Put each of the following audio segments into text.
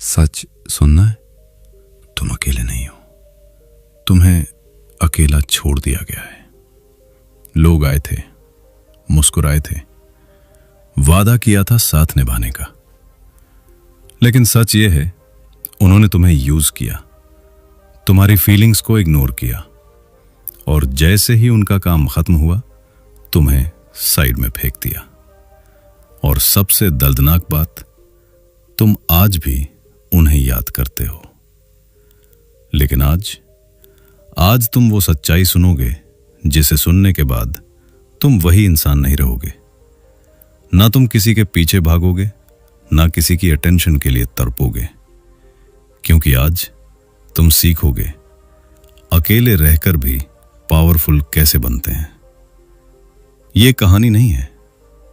सच सुनना है? तुम अकेले नहीं हो। तुम्हें अकेला छोड़ दिया गया है। लोग आए थे, मुस्कुराए थे, वादा किया था साथ निभाने का, लेकिन सच यह है उन्होंने तुम्हें यूज किया, तुम्हारी फीलिंग्स को इग्नोर किया, और जैसे ही उनका काम खत्म हुआ तुम्हें साइड में फेंक दिया। और सबसे दर्दनाक बात, तुम आज भी उन्हें याद करते हो। लेकिन आज तुम वो सच्चाई सुनोगे जिसे सुनने के बाद तुम वही इंसान नहीं रहोगे। ना तुम किसी के पीछे भागोगे, ना किसी की अटेंशन के लिए तड़पोगे, क्योंकि आज तुम सीखोगे अकेले रहकर भी पावरफुल कैसे बनते हैं। ये कहानी नहीं है,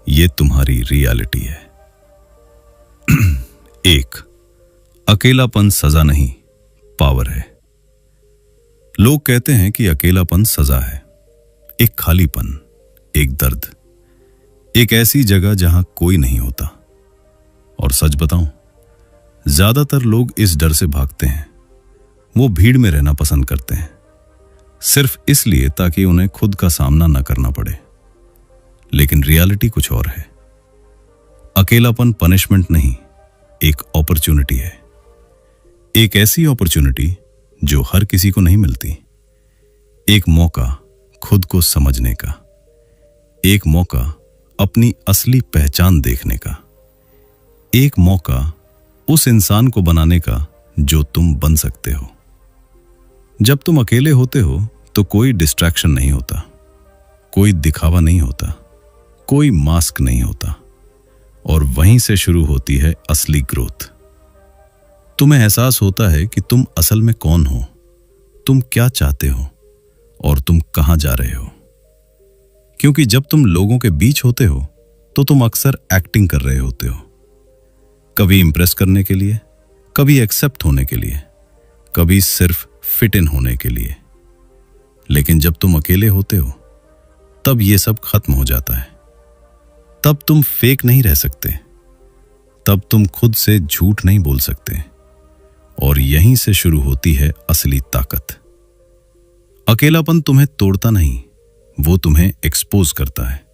ये तुम्हारी रियलिटी है। एक, अकेलापन सजा नहीं, पावर है। लोग कहते हैं कि अकेलापन सजा है, एक खालीपन, एक दर्द, एक ऐसी जगह जहां कोई नहीं होता। और सच बताऊं, ज्यादातर लोग इस डर से भागते हैं। वो भीड़ में रहना पसंद करते हैं, सिर्फ इसलिए ताकि उन्हें खुद का सामना न करना पड़े। लेकिन रियलिटी कुछ और है। अकेलापन पनिशमेंट नहीं, एक अपॉर्चुनिटी है। एक ऐसी अपॉर्चुनिटी जो हर किसी को नहीं मिलती। एक मौका खुद को समझने का, एक मौका अपनी असली पहचान देखने का, एक मौका उस इंसान को बनाने का जो तुम बन सकते हो। जब तुम अकेले होते हो तो कोई डिस्ट्रैक्शन नहीं होता, कोई दिखावा नहीं होता, कोई मास्क नहीं होता, और वहीं से शुरू होती है असली ग्रोथ। तुम्हें एहसास होता है कि तुम असल में कौन हो, तुम क्या चाहते हो, और तुम कहां जा रहे हो। क्योंकि जब तुम लोगों के बीच होते हो तो तुम अक्सर एक्टिंग कर रहे होते हो, कभी इंप्रेस करने के लिए, कभी एक्सेप्ट होने के लिए, कभी सिर्फ फिट इन होने के लिए। लेकिन जब तुम अकेले होते हो तब ये सब खत्म हो जाता है। तब तुम फेक नहीं रह सकते, तब तुम खुद से झूठ नहीं बोल सकते, और यहीं से शुरू होती है असली ताकत। अकेलापन तुम्हें तोड़ता नहीं, वो तुम्हें एक्सपोज करता है।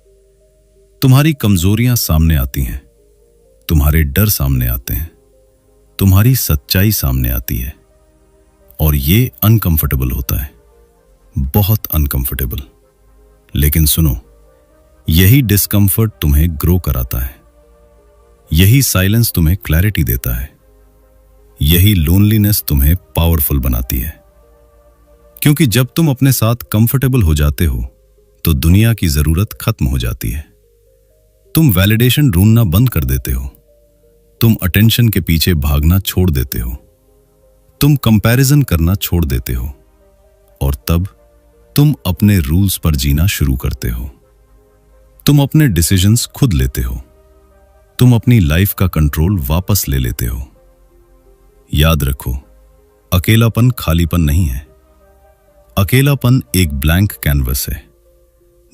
तुम्हारी कमजोरियां सामने आती हैं, तुम्हारे डर सामने आते हैं, तुम्हारी सच्चाई सामने आती है, और ये अनकंफर्टेबल होता है, बहुत अनकंफर्टेबल। लेकिन सुनो, यही डिस्कंफर्ट तुम्हें ग्रो कराता है, यही साइलेंस तुम्हें क्लैरिटी देता है, यही लोनलीनेस तुम्हें पावरफुल बनाती है। क्योंकि जब तुम अपने साथ कंफर्टेबल हो जाते हो तो दुनिया की जरूरत खत्म हो जाती है। तुम वैलिडेशन ढूंढना बंद कर देते हो, तुम अटेंशन के पीछे भागना छोड़ देते हो, तुम कंपैरिजन करना छोड़ देते हो, और तब तुम अपने रूल्स पर जीना शुरू करते हो। तुम अपने डिसीजंस खुद लेते हो, तुम अपनी लाइफ का कंट्रोल वापस ले लेते हो। याद रखो, अकेलापन खालीपन नहीं है। अकेलापन एक ब्लैंक कैनवस है,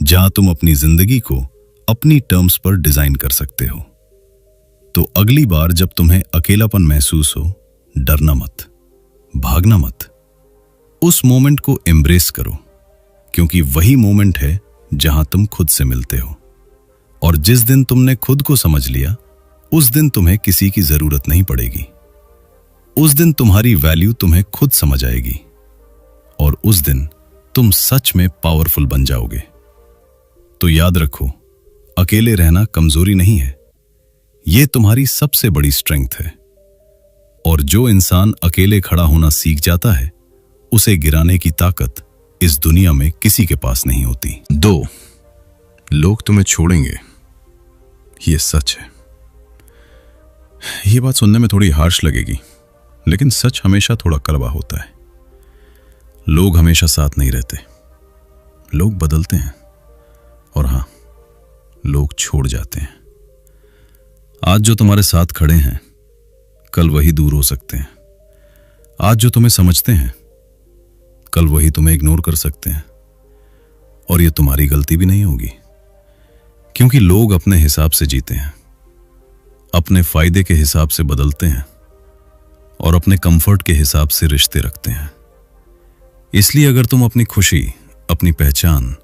जहां तुम अपनी जिंदगी को अपनी टर्म्स पर डिजाइन कर सकते हो। तो अगली बार जब तुम्हें अकेलापन महसूस हो, डरना मत, भागना मत, उस मोमेंट को एम्ब्रेस करो, क्योंकि वही मोमेंट है जहां तुम खुद से मिलते हो। और जिस दिन तुमने खुद को समझ लिया, उस दिन तुम्हें किसी की जरूरत नहीं पड़ेगी। उस दिन तुम्हारी वैल्यू तुम्हें खुद समझ आएगी, और उस दिन तुम सच में पावरफुल बन जाओगे। तो याद रखो, अकेले रहना कमजोरी नहीं है, यह तुम्हारी सबसे बड़ी स्ट्रेंथ है। और जो इंसान अकेले खड़ा होना सीख जाता है, उसे गिराने की ताकत इस दुनिया में किसी के पास नहीं होती। 2, लोग तुम्हें छोड़ेंगे, यह सच है। यह बात सुनने में थोड़ी हार्श लगेगी, लेकिन सच हमेशा थोड़ा कड़वा होता है। लोग हमेशा साथ नहीं रहते, लोग बदलते हैं, और हां, लोग छोड़ जाते हैं। आज जो तुम्हारे साथ खड़े हैं, कल वही दूर हो सकते हैं। आज जो तुम्हें समझते हैं, कल वही तुम्हें इग्नोर कर सकते हैं। और यह तुम्हारी गलती भी नहीं होगी, क्योंकि लोग अपने हिसाब से जीते हैं, अपने फायदे के हिसाब से बदलते हैं, और अपने कंफर्ट के हिसाब से रिश्ते रखते हैं। इसलिए अगर तुम अपनी खुशी, अपनी पहचान,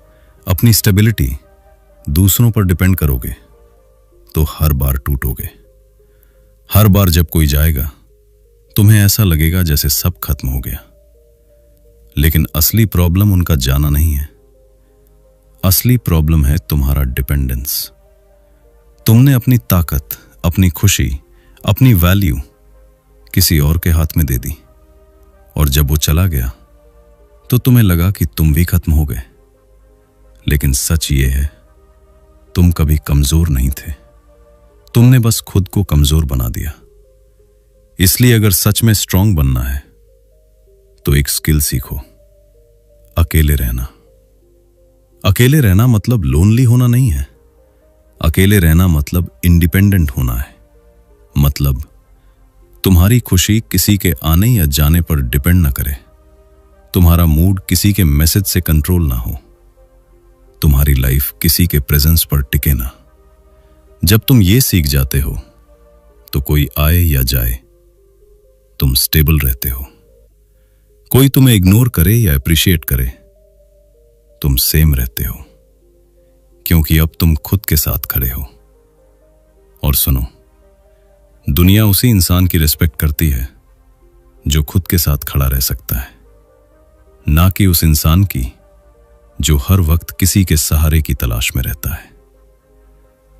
अपनी स्टेबिलिटी दूसरों पर डिपेंड करोगे तो हर बार टूटोगे। हर बार जब कोई जाएगा तुम्हें ऐसा लगेगा जैसे सब खत्म हो गया। लेकिन असली प्रॉब्लम उनका जाना नहीं है, असली प्रॉब्लम है तुम्हारा डिपेंडेंस। तुमने अपनी ताकत, अपनी खुशी, अपनी वैल्यू किसी और के हाथ में दे दी और जब वो चला गया तो तुम्हें लगा कि तुम भी खत्म हो गए। लेकिन सच ये है, तुम कभी कमजोर नहीं थे, तुमने बस खुद को कमजोर बना दिया। इसलिए अगर सच में स्ट्रांग बनना है तो एक स्किल सीखो, अकेले रहना। अकेले रहना मतलब लोनली होना नहीं है। अकेले रहना मतलब इंडिपेंडेंट होना है। मतलब तुम्हारी खुशी किसी के आने या जाने पर डिपेंड ना करे, तुम्हारा मूड किसी के मैसेज से कंट्रोल ना हो, तुम्हारी लाइफ किसी के प्रेजेंस पर टिके ना। जब तुम ये सीख जाते हो तो कोई आए या जाए तुम स्टेबल रहते हो। कोई तुम्हें इग्नोर करे या अप्रिशिएट करे तुम सेम रहते हो, क्योंकि अब तुम खुद के साथ खड़े हो। और सुनो, दुनिया उसी इंसान की रिस्पेक्ट करती है जो खुद के साथ खड़ा रह सकता है, ना कि उस इंसान की जो हर वक्त किसी के सहारे की तलाश में रहता है।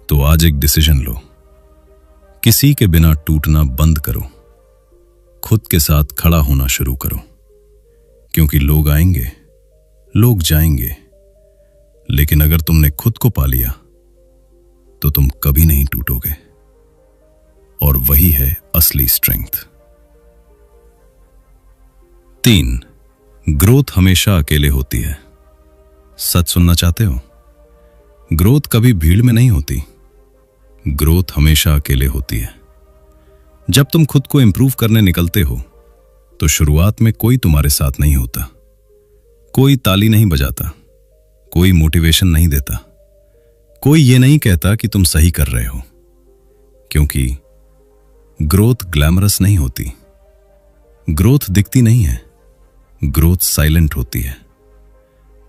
तो आज एक डिसीजन लो, किसी के बिना टूटना बंद करो, खुद के साथ खड़ा होना शुरू करो। क्योंकि लोग आएंगे, लोग जाएंगे, लेकिन अगर तुमने खुद को पा लिया तो तुम कभी नहीं टूटोगे। और वही है असली स्ट्रेंथ। 3, ग्रोथ हमेशा अकेले होती है। सच सुनना चाहते हो? ग्रोथ कभी भीड़ में नहीं होती, ग्रोथ हमेशा अकेले होती है। जब तुम खुद को इंप्रूव करने निकलते हो तो शुरुआत में कोई तुम्हारे साथ नहीं होता, कोई ताली नहीं बजाता, कोई मोटिवेशन नहीं देता, कोई ये नहीं कहता कि तुम सही कर रहे हो। क्योंकि ग्रोथ ग्लैमरस नहीं होती, ग्रोथ दिखती नहीं है, ग्रोथ साइलेंट होती है।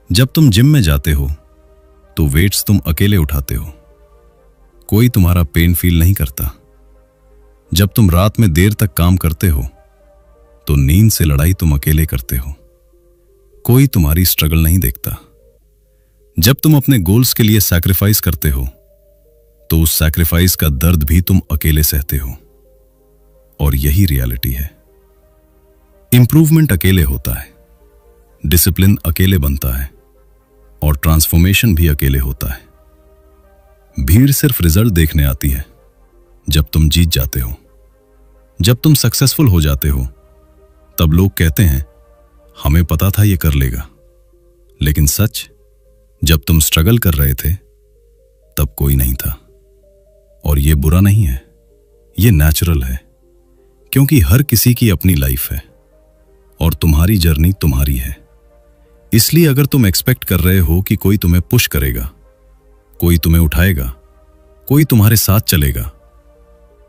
जब तुम जिम में जाते हो तो वेट्स तुम अकेले उठाते हो, कोई तुम्हारा पेन फील नहीं करता। जब तुम रात में देर तक काम करते हो तो नींद से लड़ाई तुम अकेले करते हो, कोई तुम्हारी स्ट्रगल नहीं देखता। जब तुम अपने गोल्स के लिए सैक्रिफाइस करते हो तो उस सैक्रिफाइस का दर्द भी तुम अकेले सहते हो। और यही रियलिटी है। इंप्रूवमेंट अकेले होता है, डिसिप्लिन अकेले बनता है और ट्रांसफॉर्मेशन भी अकेले होता है। भीड़ सिर्फ रिजल्ट देखने आती है जब तुम जीत जाते हो। जब तुम सक्सेसफुल हो जाते हो तब लोग कहते हैं हमें पता था ये कर लेगा। लेकिन सच, जब तुम स्ट्रगल कर रहे थे तब कोई नहीं था। और ये बुरा नहीं है, ये नेचुरल है, क्योंकि हर किसी की अपनी लाइफ है और तुम्हारी जर्नी तुम्हारी है। इसलिए अगर तुम एक्सपेक्ट कर रहे हो कि कोई तुम्हें पुश करेगा, कोई तुम्हें उठाएगा, कोई तुम्हारे साथ चलेगा,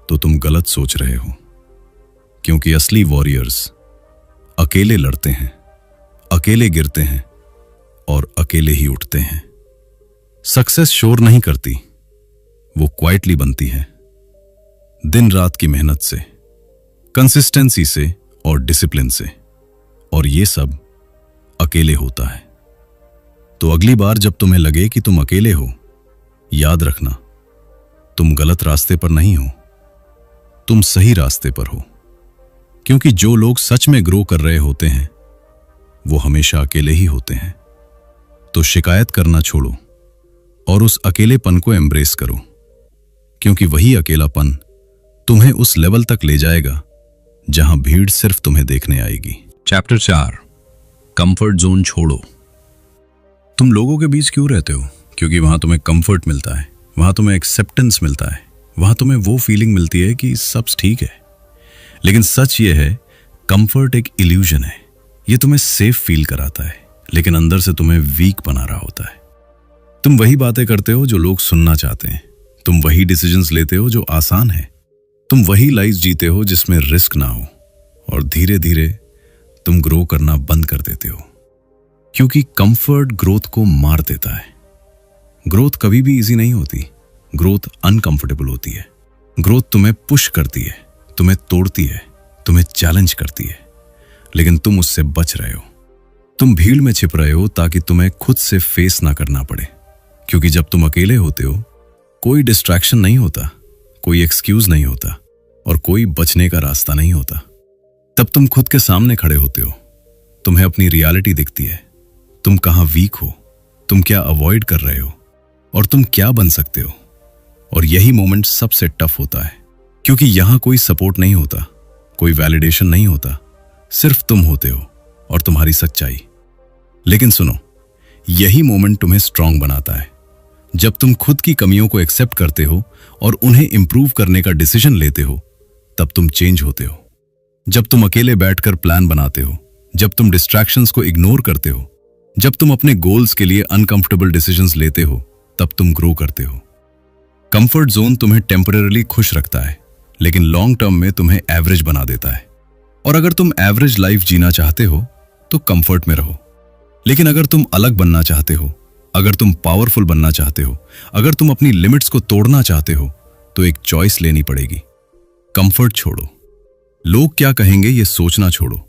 तो तुम गलत सोच रहे हो। क्योंकि असली वॉरियर्स अकेले लड़ते हैं, अकेले गिरते हैं और अकेले ही उठते हैं। सक्सेस शोर नहीं करती, वो क्वाइटली बनती है, दिन रात की मेहनत से, कंसिस्टेंसी से और डिसिप्लिन से। और ये सब अकेले होता है। तो अगली बार जब तुम्हें लगे कि तुम अकेले हो, याद रखना तुम गलत रास्ते पर नहीं हो, तुम सही रास्ते पर हो। क्योंकि जो लोग सच में ग्रो कर रहे होते हैं वो हमेशा अकेले ही होते हैं। तो शिकायत करना छोड़ो और उस अकेलेपन को एम्ब्रेस करो, क्योंकि वही अकेलापन तुम्हें उस लेवल तक ले जाएगा जहां भीड़ सिर्फ तुम्हें देखने आएगी। चैप्टर 4, कंफर्ट जोन छोड़ो। तुम लोगों के बीच क्यों रहते हो? क्योंकि वहां तुम्हें कंफर्ट मिलता है, वहां तुम्हें एक्सेप्टेंस मिलता है, वहां तुम्हें वो फीलिंग मिलती है कि सब ठीक है। लेकिन सच ये है, कंफर्ट एक इल्यूजन है। ये तुम्हें सेफ फील कराता है, लेकिन अंदर से तुम्हें वीक बना रहा होता है। तुम वही बातें करते हो जो लोग सुनना चाहते हैं, तुम वही डिसीजंस लेते हो जो आसान है, तुम वही लाइफ जीते हो जिसमें रिस्क ना हो। और धीरे धीरे तुम ग्रो करना बंद कर देते हो, क्योंकि कंफर्ट ग्रोथ को मार देता है। ग्रोथ कभी भी इजी नहीं होती, ग्रोथ अनकंफर्टेबल होती है। ग्रोथ तुम्हें पुश करती है, तुम्हें तोड़ती है, तुम्हें चैलेंज करती है, लेकिन तुम उससे बच रहे हो। तुम भीड़ में छिप रहे हो ताकि तुम्हें खुद से फेस ना करना पड़े, क्योंकि जब तुम अकेले होते हो कोई डिस्ट्रैक्शन नहीं होता, कोई एक्सक्यूज नहीं होता और कोई बचने का रास्ता नहीं होता। तब तुम खुद के सामने खड़े होते हो, तुम्हें अपनी रियलिटी दिखती है, तुम कहां वीक हो, तुम क्या अवॉइड कर रहे हो और तुम क्या बन सकते हो। और यही मोमेंट सबसे टफ होता है, क्योंकि यहां कोई सपोर्ट नहीं होता, कोई वैलिडेशन नहीं होता, सिर्फ तुम होते हो और तुम्हारी सच्चाई। लेकिन सुनो, यही मोमेंट तुम्हें स्ट्रांग बनाता है। जब तुम खुद की कमियों को एक्सेप्ट करते हो और उन्हें इंप्रूव करने का डिसीजन लेते हो, तब तुम चेंज होते हो। जब तुम अकेले बैठकर प्लान बनाते हो, जब तुम डिस्ट्रैक्शंस को इग्नोर करते हो, जब तुम अपने गोल्स के लिए अनकंफर्टेबल डिसीजंस लेते हो, तब तुम ग्रो करते हो। कंफर्ट जोन तुम्हें टेम्परेरी खुश रखता है, लेकिन लॉन्ग टर्म में तुम्हें एवरेज बना देता है। और अगर तुम एवरेज लाइफ जीना चाहते हो तो कंफर्ट में रहो, लेकिन अगर तुम अलग बनना चाहते हो, अगर तुम पावरफुल बनना चाहते हो, अगर तुम अपनी लिमिट्स को तोड़ना चाहते हो, तो एक चॉइस लेनी पड़ेगी। कंफर्ट छोड़ो, लोग क्या कहेंगे ये सोचना छोड़ो,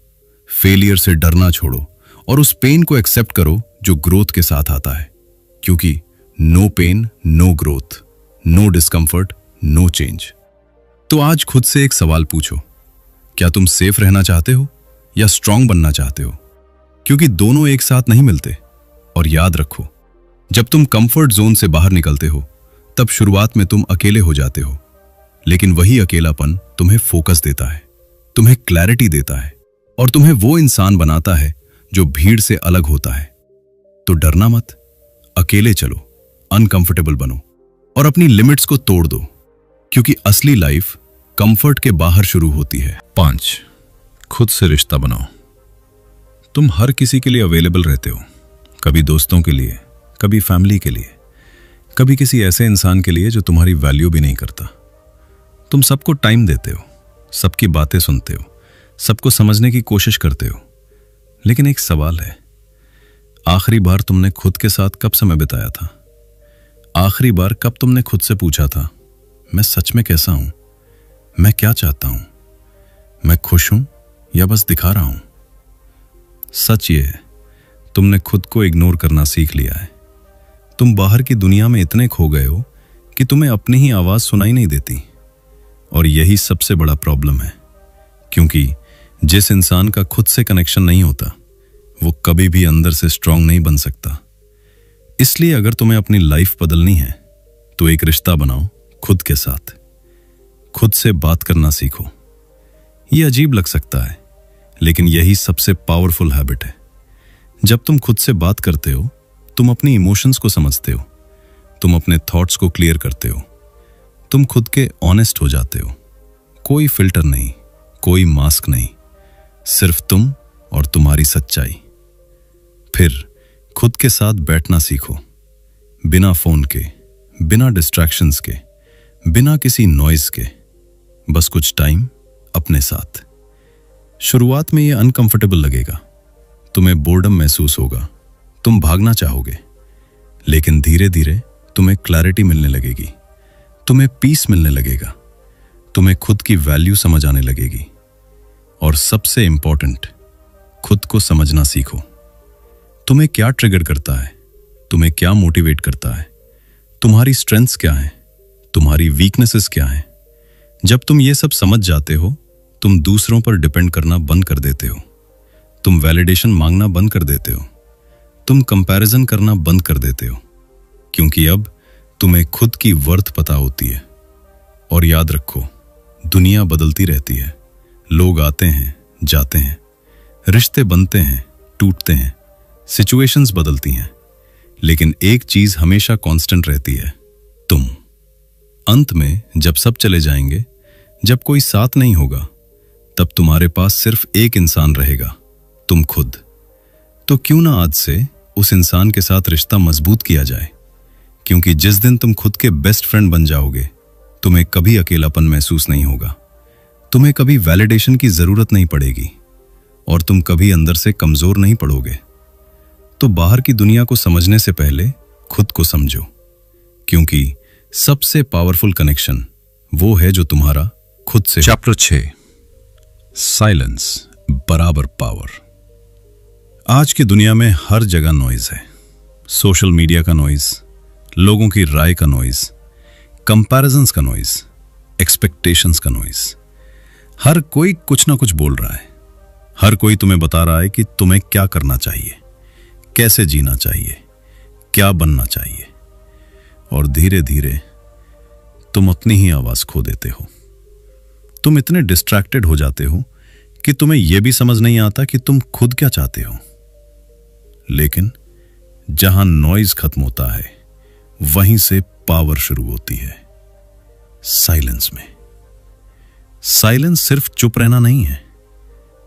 फेलियर से डरना छोड़ो और उस पेन को एक्सेप्ट करो जो ग्रोथ के साथ आता है, क्योंकि no pain no growth, no discomfort no change. तो आज खुद से एक सवाल पूछो, क्या तुम सेफ रहना चाहते हो या स्ट्रांग बनना चाहते हो? क्योंकि दोनों एक साथ नहीं मिलते। और याद रखो, जब तुम कंफर्ट जोन से बाहर निकलते हो तब शुरुआत में तुम अकेले हो जाते हो, लेकिन वही अकेलापन तुम्हें फोकस देता है, तुम्हें क्लैरिटी देता है और तुम्हें वो इंसान बनाता है जो भीड़ से अलग होता है। तो डरना मत, अकेले चलो, अनकंफर्टेबल बनो और अपनी लिमिट्स को तोड़ दो, क्योंकि असली लाइफ कंफर्ट के बाहर शुरू होती है। 5, खुद से रिश्ता बनाओ। तुम हर किसी के लिए अवेलेबल रहते हो, कभी दोस्तों के लिए, कभी फैमिली के लिए, कभी किसी ऐसे इंसान के लिए जो तुम्हारी वैल्यू भी नहीं करता। तुम सबको टाइम देते हो, सबकी बातें सुनते हो, सबको समझने की कोशिश करते हो, लेकिन एक सवाल है, आखिरी बार तुमने खुद के साथ कब समय बिताया था? आखिरी बार कब तुमने खुद से पूछा था, मैं सच में कैसा हूं, मैं क्या चाहता हूं, मैं खुश हूं या बस दिखा रहा हूं? सच ये है, तुमने खुद को इग्नोर करना सीख लिया है। तुम बाहर की दुनिया में इतने खो गए हो कि तुम्हें अपनी ही आवाज सुनाई नहीं देती। और यही सबसे बड़ा प्रॉब्लम है, क्योंकि जिस इंसान का खुद से कनेक्शन नहीं होता वो कभी भी अंदर से स्ट्रांग नहीं बन सकता। इसलिए अगर तुम्हें अपनी लाइफ बदलनी है तो एक रिश्ता बनाओ खुद के साथ। खुद से बात करना सीखो। ये अजीब लग सकता है, लेकिन यही सबसे पावरफुल हैबिट है। जब तुम खुद से बात करते हो, तुम अपनी इमोशंस को समझते हो, तुम अपने थॉट्स को क्लियर करते हो, तुम खुद के ऑनेस्ट हो जाते हो। कोई फिल्टर नहीं, कोई मास्क नहीं, सिर्फ तुम और तुम्हारी सच्चाई। फिर खुद के साथ बैठना सीखो, बिना फोन के, बिना डिस्ट्रैक्शंस के, बिना किसी नॉइज के, बस कुछ टाइम अपने साथ। शुरुआत में ये अनकंफर्टेबल लगेगा, तुम्हें बोर्डम महसूस होगा, तुम भागना चाहोगे, लेकिन धीरे धीरे तुम्हें क्लैरिटी मिलने लगेगी, तुम्हें पीस मिलने लगेगा, तुम्हें खुद की वैल्यू समझ आने लगेगी। और सबसे इंपॉर्टेंट, खुद को समझना सीखो। तुम्हें क्या ट्रिगर करता है, तुम्हें क्या मोटिवेट करता है, तुम्हारी स्ट्रेंथ्स क्या हैं, तुम्हारी वीकनेसेस क्या हैं। जब तुम ये सब समझ जाते हो, तुम दूसरों पर डिपेंड करना बंद कर देते हो, तुम वैलिडेशन मांगना बंद कर देते हो, तुम कंपैरिजन करना बंद कर देते हो, क्योंकि अब तुम्हें खुद की वर्थ पता होती है। और याद रखो, दुनिया बदलती रहती है, लोग आते हैं जाते हैं, रिश्ते बनते हैं टूटते हैं, सिचुएशंस बदलती हैं, लेकिन एक चीज हमेशा कांस्टेंट रहती है, तुम। अंत में जब सब चले जाएंगे, जब कोई साथ नहीं होगा, तब तुम्हारे पास सिर्फ एक इंसान रहेगा, तुम खुद। तो क्यों ना आज से उस इंसान के साथ रिश्ता मजबूत किया जाए, क्योंकि जिस दिन तुम खुद के बेस्ट फ्रेंड बन जाओगे, तुम्हें कभी अकेलापन महसूस नहीं होगा, तुम्हें कभी वैलिडेशन की जरूरत नहीं पड़ेगी और तुम कभी अंदर से कमजोर नहीं पड़ोगे। तो बाहर की दुनिया को समझने से पहले खुद को समझो, क्योंकि सबसे पावरफुल कनेक्शन वो है जो तुम्हारा खुद से। चैप्टर 6, साइलेंस बराबर पावर। आज की दुनिया में हर जगह नॉइज है। सोशल मीडिया का नॉइज, लोगों की राय का नॉइज, कंपैरिजंस का नॉइज, एक्सपेक्टेशंस का नॉइज। हर कोई कुछ ना कुछ बोल रहा है। हर कोई तुम्हें बता रहा है कि तुम्हें क्या करना चाहिए, कैसे जीना चाहिए, क्या बनना चाहिए। और धीरे धीरे तुम अपनी ही आवाज खो देते हो। तुम इतने डिस्ट्रैक्टेड हो जाते हो कि तुम्हें यह भी समझ नहीं आता कि तुम खुद क्या चाहते हो। लेकिन जहां नॉइज खत्म होता है, वहीं से पावर शुरू होती है, साइलेंस में। साइलेंस सिर्फ चुप रहना नहीं है।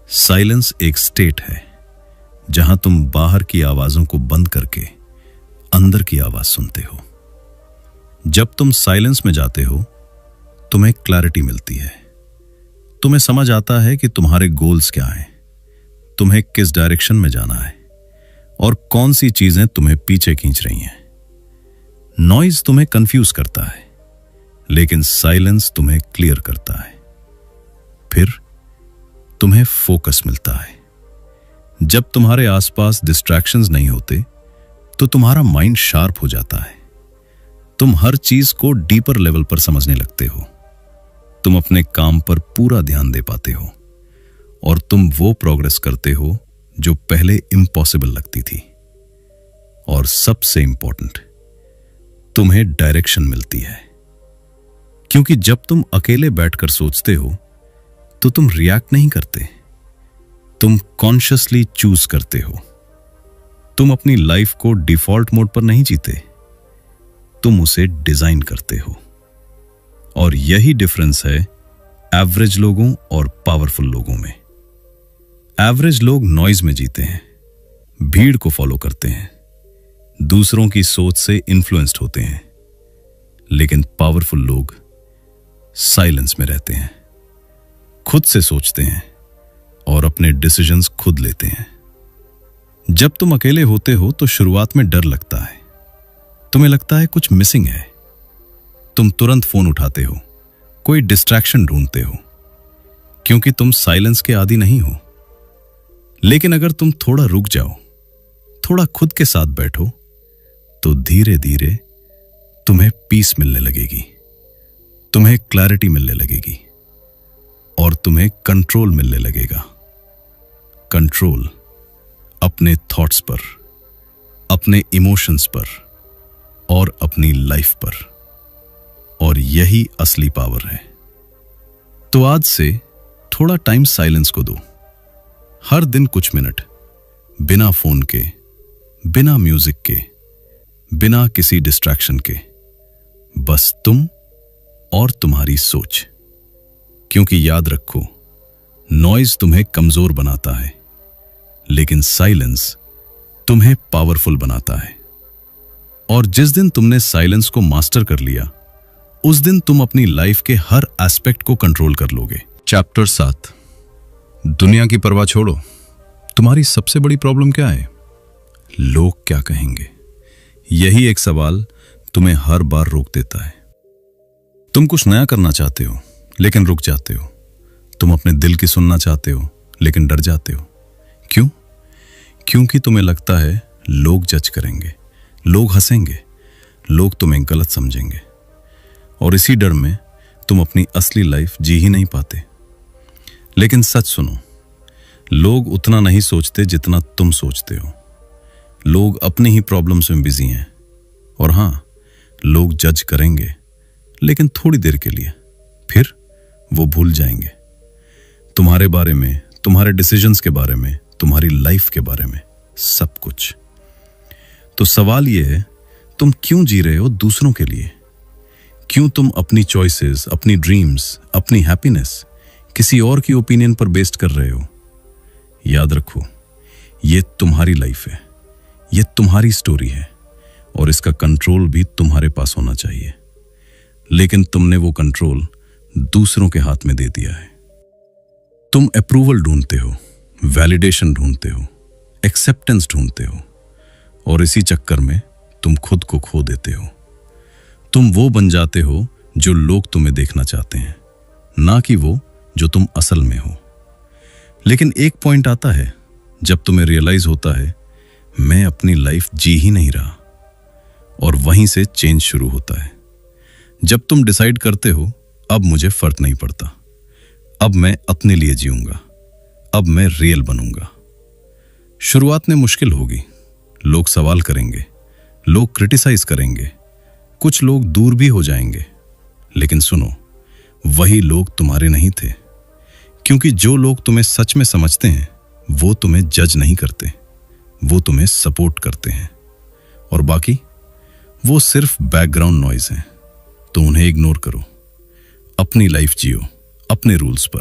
साइलेंस एक स्टेट है जहां तुम बाहर की आवाजों को बंद करके अंदर की आवाज सुनते हो। जब तुम साइलेंस में जाते हो, तुम्हें क्लैरिटी मिलती है। तुम्हें समझ आता है कि तुम्हारे गोल्स क्या हैं, तुम्हें किस डायरेक्शन में जाना है और कौन सी चीजें तुम्हें पीछे खींच रही हैं। नॉइज तुम्हें कंफ्यूज करता है, लेकिन साइलेंस तुम्हें क्लियर करता है। फिर तुम्हें फोकस मिलता है। जब तुम्हारे आसपास डिस्ट्रैक्शंस नहीं होते, तो तुम्हारा माइंड शार्प हो जाता है। तुम हर चीज को डीपर लेवल पर समझने लगते हो। तुम अपने काम पर पूरा ध्यान दे पाते हो और तुम वो प्रोग्रेस करते हो जो पहले इम्पॉसिबल लगती थी। और सबसे इंपॉर्टेंट, तुम्हें डायरेक्शन मिलती है। क्योंकि जब तुम अकेले बैठकर सोचते हो, तो तुम रिएक्ट नहीं करते, तुम कॉन्शियसली चूज करते हो। तुम अपनी लाइफ को डिफॉल्ट मोड पर नहीं जीते, तुम उसे डिजाइन करते हो। और यही डिफरेंस है एवरेज लोगों और पावरफुल लोगों में। एवरेज लोग नॉइज में जीते हैं, भीड़ को फॉलो करते हैं, दूसरों की सोच से इन्फ्लुएंस्ड होते हैं। लेकिन पावरफुल लोग साइलेंस में रहते हैं, खुद से सोचते हैं और अपने डिसीजंस खुद लेते हैं। जब तुम अकेले होते हो तो शुरुआत में डर लगता है। तुम्हें लगता है कुछ मिसिंग है। तुम तुरंत फोन उठाते हो, कोई डिस्ट्रैक्शन ढूंढते हो, क्योंकि तुम साइलेंस के आदी नहीं हो। लेकिन अगर तुम थोड़ा रुक जाओ, थोड़ा खुद के साथ बैठो, तो धीरे धीरे तुम्हें पीस मिलने लगेगी, तुम्हें क्लैरिटी मिलने लगेगी और तुम्हें कंट्रोल मिलने लगेगा। कंट्रोल अपने थॉट्स पर, अपने इमोशंस पर और अपनी लाइफ पर। और यही असली पावर है। तो आज से थोड़ा टाइम साइलेंस को दो। हर दिन कुछ मिनट, बिना फोन के, बिना म्यूजिक के, बिना किसी डिस्ट्रैक्शन के, बस तुम और तुम्हारी सोच। क्योंकि याद रखो, नॉइज तुम्हें कमजोर बनाता है, लेकिन साइलेंस तुम्हें पावरफुल बनाता है। और जिस दिन तुमने साइलेंस को मास्टर कर लिया, उस दिन तुम अपनी लाइफ के हर एस्पेक्ट को कंट्रोल कर लोगे। चैप्टर 7, दुनिया की परवाह छोड़ो। तुम्हारी सबसे बड़ी प्रॉब्लम क्या है? लोग क्या कहेंगे? यही एक सवाल तुम्हें हर बार रोक देता है। तुम कुछ नया करना चाहते हो, लेकिन रुक जाते हो। तुम अपने दिल की सुनना चाहते हो, लेकिन डर जाते हो। क्यों? क्योंकि तुम्हें लगता है लोग जज करेंगे, लोग हंसेंगे, लोग तुम्हें गलत समझेंगे। और इसी डर में तुम अपनी असली लाइफ जी ही नहीं पाते। लेकिन सच सुनो, लोग उतना नहीं सोचते जितना तुम सोचते हो। लोग अपनी ही प्रॉब्लम्स में बिजी हैं। और हां, लोग जज करेंगे, लेकिन थोड़ी देर के लिए, फिर वो भूल जाएंगे तुम्हारे बारे में, तुम्हारे डिसीजंस के बारे में, तुम्हारी लाइफ के बारे में, सब कुछ। तो सवाल यह है, तुम क्यों जी रहे हो दूसरों के लिए? क्यों तुम अपनी चॉइसेस, अपनी ड्रीम्स, अपनी हैप्पीनेस किसी और की ओपिनियन पर बेस्ड कर रहे हो? याद रखो, ये तुम्हारी लाइफ है, ये तुम्हारी स्टोरी है और इसका कंट्रोल भी तुम्हारे पास होना चाहिए। लेकिन तुमने वो कंट्रोल दूसरों के हाथ में दे दिया है। तुम अप्रूवल ढूंढते हो, वैलिडेशन ढूंढते हो, एक्सेप्टेंस ढूंढते हो, और इसी चक्कर में तुम खुद को खो देते हो। तुम वो बन जाते हो जो लोग तुम्हें देखना चाहते हैं, ना कि वो जो तुम असल में हो। लेकिन एक पॉइंट आता है जब तुम्हें रियलाइज होता है मैं अपनी लाइफ जी ही नहीं रहा, और वहीं से चेंज शुरू होता है। जब तुम डिसाइड करते हो अब मुझे फर्क नहीं पड़ता, अब मैं अपने लिए जीऊंगा, अब मैं रियल बनूंगा। शुरुआत में मुश्किल होगी, लोग सवाल करेंगे, लोग क्रिटिसाइज करेंगे, कुछ लोग दूर भी हो जाएंगे। लेकिन सुनो, वही लोग तुम्हारे नहीं थे, क्योंकि जो लोग तुम्हें सच में समझते हैं वो तुम्हें जज नहीं करते, वो तुम्हें सपोर्ट करते हैं, और बाकी वो सिर्फ बैकग्राउंड नॉइज हैं। तो उन्हें इग्नोर करो, अपनी लाइफ जियो अपने रूल्स पर,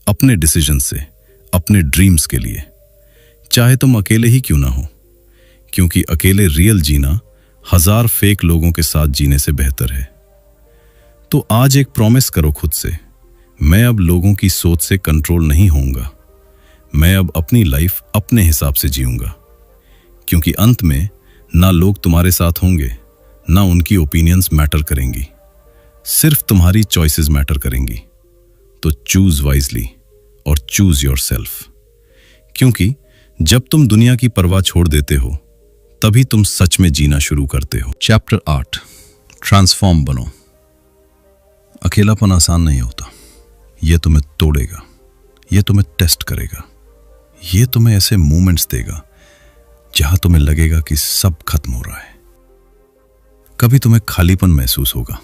अपने डिसीजन से, अपने ड्रीम्स के लिए, चाहे तुम अकेले ही क्यों ना हो, क्योंकि अकेले रियल जीना 1000 फेक लोगों के साथ जीने से बेहतर है। तो आज एक प्रॉमिस करो खुद से, मैं अब लोगों की सोच से कंट्रोल नहीं होऊंगा, मैं अब अपनी लाइफ अपने हिसाब से जीऊंगा, क्योंकि अंत में ना लोग तुम्हारे साथ होंगे, ना उनकी ओपिनियंस मैटर करेंगी, सिर्फ तुम्हारी चॉइसेस मैटर करेंगी। तो चूज वाइजली और चूज योरसेल्फ, क्योंकि जब तुम दुनिया की परवाह छोड़ देते हो तभी तुम सच में जीना शुरू करते हो। चैप्टर 8, ट्रांसफॉर्म बनो। अकेलापन आसान नहीं होता, यह तुम्हें तोड़ेगा, यह तुम्हें टेस्ट करेगा, यह तुम्हें ऐसे मोमेंट्स देगा जहां तुम्हें लगेगा कि सब खत्म हो रहा है। कभी तुम्हें खालीपन महसूस होगा,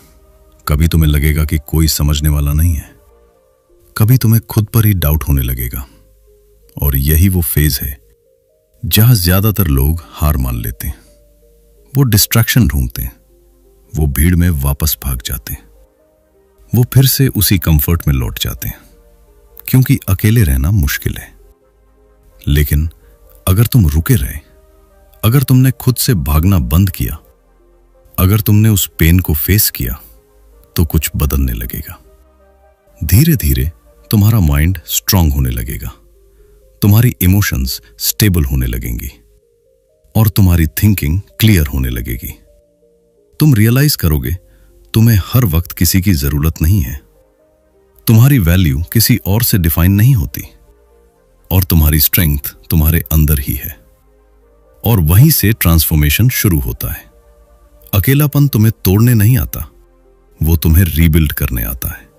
कभी तुम्हें लगेगा कि कोई समझने वाला नहीं है, कभी तुम्हें खुद पर ही डाउट होने लगेगा। और यही वो फेज है जहां ज्यादातर लोग हार मान लेते हैं, वो डिस्ट्रैक्शन ढूंढते हैं, वो भीड़ में वापस भाग जाते हैं, वो फिर से उसी कंफर्ट में लौट जाते हैं, क्योंकि अकेले रहना मुश्किल है। लेकिन अगर तुम रुके रहे, अगर तुमने खुद से भागना बंद किया, अगर तुमने उस पेन को फेस किया, तो कुछ बदलने लगेगा। धीरे धीरे तुम्हारा माइंड स्ट्रांग होने लगेगा, तुम्हारी इमोशंस स्टेबल होने लगेंगी, और तुम्हारी थिंकिंग क्लियर होने लगेगी। तुम रियलाइज करोगे तुम्हें हर वक्त किसी की जरूरत नहीं है, तुम्हारी वैल्यू किसी और से डिफाइन नहीं होती, और तुम्हारी स्ट्रेंथ तुम्हारे अंदर ही है। और वहीं से ट्रांसफॉर्मेशन शुरू होता है। अकेलापन तुम्हें तोड़ने नहीं आता, वो तुम्हें रीबिल्ड करने आता है।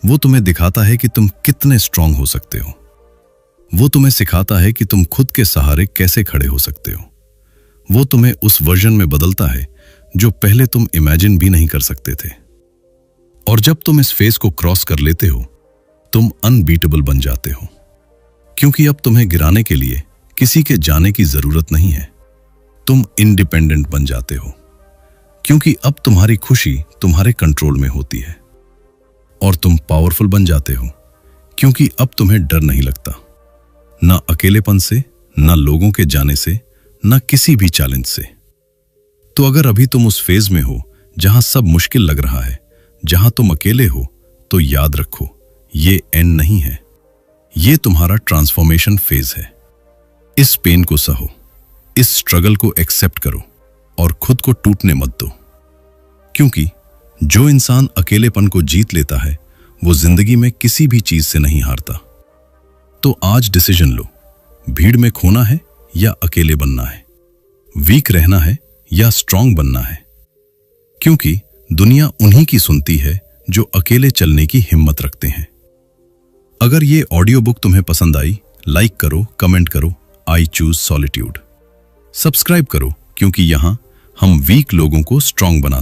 वो तुम्हें दिखाता है कि तुम कितने स्ट्रांग हो सकते हो, वो तुम्हें सिखाता है कि तुम खुद के सहारे कैसे खड़े हो सकते हो। वो तुम्हें उस वर्जन में बदलता है जो पहले तुम इमेजिन भी नहीं कर सकते थे। और जब तुम इस फेज को क्रॉस कर लेते हो, तुम अनबीटेबल बन जाते हो, क्योंकि अब तुम्हें गिराने के लिए किसी के जाने की जरूरत नहीं है। तुम इंडिपेंडेंट बन जाते हो, क्योंकि अब तुम्हारी खुशी तुम्हारे कंट्रोल में होती है। और तुम पावरफुल बन जाते हो, क्योंकि अब तुम्हें डर नहीं लगता, ना अकेलेपन से, ना लोगों के जाने से, ना किसी भी चैलेंज से। तो अगर अभी तुम उस फेज में हो जहां सब मुश्किल लग रहा है, जहां तुम अकेले हो, तो याद रखो ये एंड नहीं है, ये तुम्हारा ट्रांसफॉर्मेशन फेज है। इस पेन को सहो, इस स्ट्रगल को एक्सेप्ट करो, और खुद को टूटने मत दो, क्योंकि जो इंसान अकेलेपन को जीत लेता है वो जिंदगी में किसी भी चीज से नहीं हारता। तो आज डिसीजन लो, भीड़ में खोना है या अकेले बनना है, वीक रहना है या स्ट्रांग बनना है, क्योंकि दुनिया उन्हीं की सुनती है जो अकेले चलने की हिम्मत रखते हैं। अगर ये ऑडियो बुक तुम्हें पसंद आई, लाइक करो, कमेंट करो, आई चूज सॉलिट्यूड। सब्सक्राइब करो, क्योंकि यहां हम वीक लोगों को स्ट्रांग बनाते हैं।